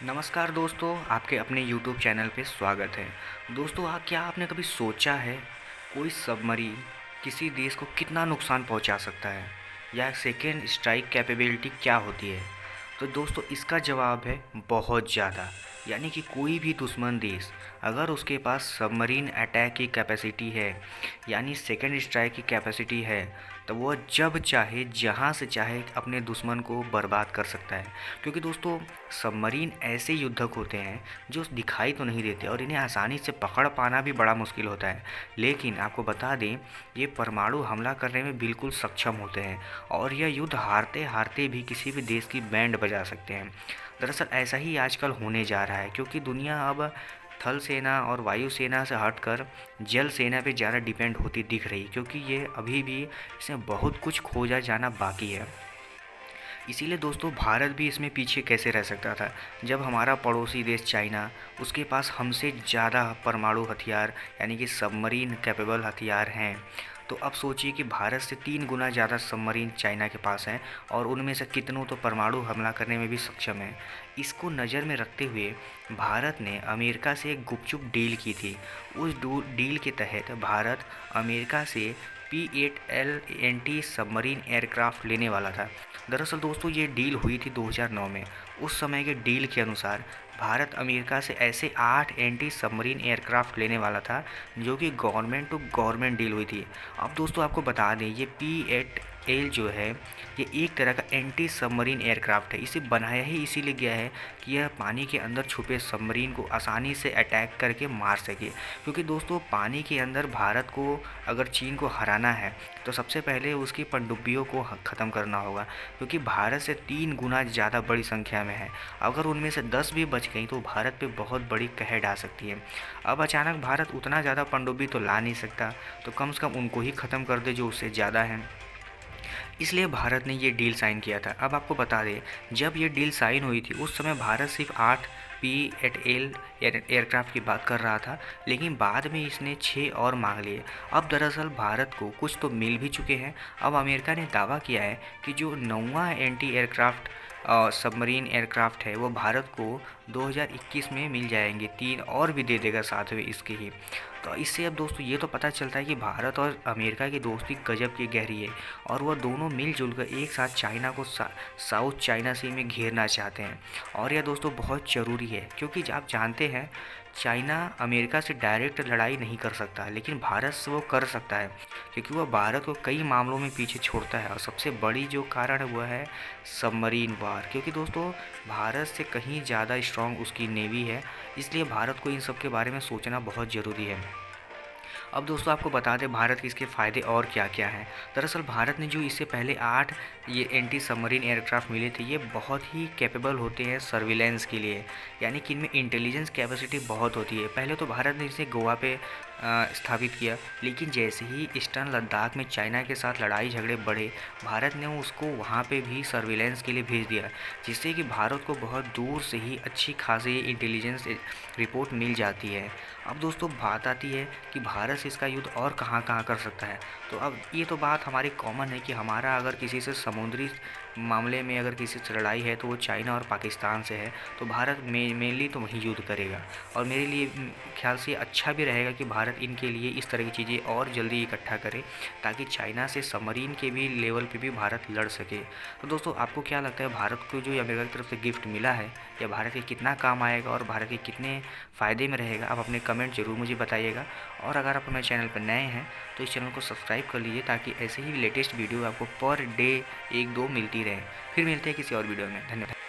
नमस्कार दोस्तों, आपके अपने YouTube चैनल पे स्वागत है। दोस्तों, क्या आपने कभी सोचा है कोई सबमरीन किसी देश को कितना नुकसान पहुंचा सकता है, या सेकेंड स्ट्राइक कैपेबिलिटी क्या होती है? तो दोस्तों, इसका जवाब है बहुत ज़्यादा। यानी कि कोई भी दुश्मन देश अगर उसके पास सबमरीन अटैक की कैपेसिटी है, यानी सेकेंड स्ट्राइक की कैपेसिटी है, तो वह जब चाहे जहाँ से चाहे अपने दुश्मन को बर्बाद कर सकता है। क्योंकि दोस्तों, सबमरीन ऐसे युद्धक होते हैं जो दिखाई तो नहीं देते और इन्हें आसानी से पकड़ पाना भी बड़ा मुश्किल होता है, लेकिन आपको बता दें ये परमाणु हमला करने में बिल्कुल सक्षम होते हैं और यह युद्ध हारते हारते भी किसी भी देश की बैंड बजा सकते हैं। दरअसल ऐसा ही आजकल होने जा रहा है, क्योंकि दुनिया अब थल सेना और वायु सेना से हटकर जल सेना पे ज़्यादा डिपेंड होती दिख रही, क्योंकि ये अभी भी इसमें बहुत कुछ खोजा जाना बाकी है। इसीलिए दोस्तों, भारत भी इसमें पीछे कैसे रह सकता था जब हमारा पड़ोसी देश चाइना, उसके पास हमसे ज़्यादा परमाणु हथियार यानी कि सबमरीन कैपेबल हथियार हैं। तो अब सोचिए कि भारत से 3 गुना ज़्यादा सबमरीन चाइना के पास हैं और उनमें से कितनों तो परमाणु हमला करने में भी सक्षम हैं। इसको नज़र में रखते हुए भारत ने अमेरिका से एक गुपचुप डील की थी। उस डील के तहत भारत अमेरिका से P-8L एंटी सबमरीन एयरक्राफ्ट लेने वाला था। दरअसल दोस्तों, ये डील हुई थी 2009 में। उस समय के डील के अनुसार भारत अमेरिका से ऐसे 8 एंटी सबमरीन एयरक्राफ्ट लेने वाला था, जो कि गवर्नमेंट टू गवर्नमेंट डील हुई थी। अब दोस्तों, आपको बता दें ये P-8L जो है, ये एक तरह का एंटी सबमरीन एयरक्राफ्ट है। इसे बनाया ही इसीलिए गया है कि यह पानी के अंदर छुपे सबमरीन को आसानी से अटैक करके मार सके। क्योंकि दोस्तों, पानी के अंदर भारत को अगर चीन को हराना है तो सबसे पहले उसकी पनडुब्बियों को ख़त्म करना होगा, क्योंकि भारत से 3 गुना ज़्यादा बड़ी संख्या में है। अगर उनमें से 10 भी बच गई तो भारत पे बहुत बड़ी कहर ढा सकती है। अब अचानक भारत उतना ज़्यादा पनडुब्बी तो ला नहीं सकता, तो कम से कम उनको ही ख़त्म कर दे जो उससे ज़्यादा हैं। इसलिए भारत ने ये डील साइन किया था। अब आपको बता दें, जब ये डील साइन हुई थी उस समय भारत सिर्फ 8 P-8L एयरक्राफ्ट की बात कर रहा था, लेकिन बाद में इसने 6 और मांग लिए। अब दरअसल भारत को कुछ तो मिल भी चुके हैं। अब अमेरिका ने दावा किया है कि जो 9वां एंटी एयरक्राफ्ट सबमरीन एयरक्राफ्ट है वो भारत को 2021 में मिल जाएंगे। 3 और भी दे देगा साथ में इसके ही। तो इससे अब दोस्तों ये तो पता चलता है कि भारत और अमेरिका की दोस्ती गजब की गहरी है और वह दोनों मिलजुल कर एक साथ चाइना को साउथ चाइना सी में घेरना चाहते हैं। और यह दोस्तों बहुत ज़रूरी है, क्योंकि आप जानते हैं चाइना अमेरिका से डायरेक्ट लड़ाई नहीं कर सकता, लेकिन भारत से वो कर सकता है, क्योंकि वह भारत को कई मामलों में पीछे छोड़ता है। और सबसे बड़ी जो कारण है वह है सबमरीन वार, क्योंकि दोस्तों भारत से कहीं ज़्यादा स्ट्रांग उसकी नेवी है। इसलिए भारत को इन सब के बारे में सोचना बहुत ज़रूरी है। अब दोस्तों, आपको बता दें भारत के इसके फ़ायदे और क्या क्या हैं। दरअसल भारत ने जो इससे पहले 8 ये एंटी सबमरीन एयरक्राफ्ट मिले थे, ये बहुत ही कैपेबल होते हैं सर्विलेंस के लिए, यानी कि इनमें इंटेलिजेंस कैपेसिटी बहुत होती है। पहले तो भारत ने इसे गोवा पे स्थापित किया, लेकिन जैसे ही ईस्टर्न लद्दाख में चाइना के साथ लड़ाई झगड़े बढ़े, भारत ने उसको वहाँ पे भी सर्विलेंस के लिए भेज दिया, जिससे कि भारत को बहुत दूर से ही अच्छी खासी इंटेलिजेंस रिपोर्ट मिल जाती है। अब दोस्तों, बात आती है कि भारत से इसका युद्ध और कहाँ कहाँ कर सकता है। तो अब ये तो बात हमारी कॉमन है कि हमारा अगर किसी से समुद्री मामले में अगर किसी से लड़ाई है तो वो चाइना और पाकिस्तान से है, तो भारत मेनली तो वहीं युद्ध करेगा। और मेरे लिए ख्याल से अच्छा भी रहेगा कि भारत इनके लिए इस तरह की चीज़ें और जल्दी इकट्ठा करे, ताकि चाइना से सबमरीन के भी लेवल पे भी भारत लड़ सके। तो दोस्तों, आपको क्या लगता है भारत को जो अमेरिका की तरफ से गिफ्ट मिला है, या भारत के कितना काम आएगा और भारत के कितने फ़ायदे में रहेगा? आप अपने कमेंट ज़रूर मुझे बताइएगा। और अगर आप हमारे चैनल पर नए हैं तो इस चैनल को सब्सक्राइब कर लीजिए, ताकि ऐसे ही लेटेस्ट वीडियो आपको पर डे 1-2 मिलती रहे। फिर मिलते हैं किसी और वीडियो में। धन्यवाद।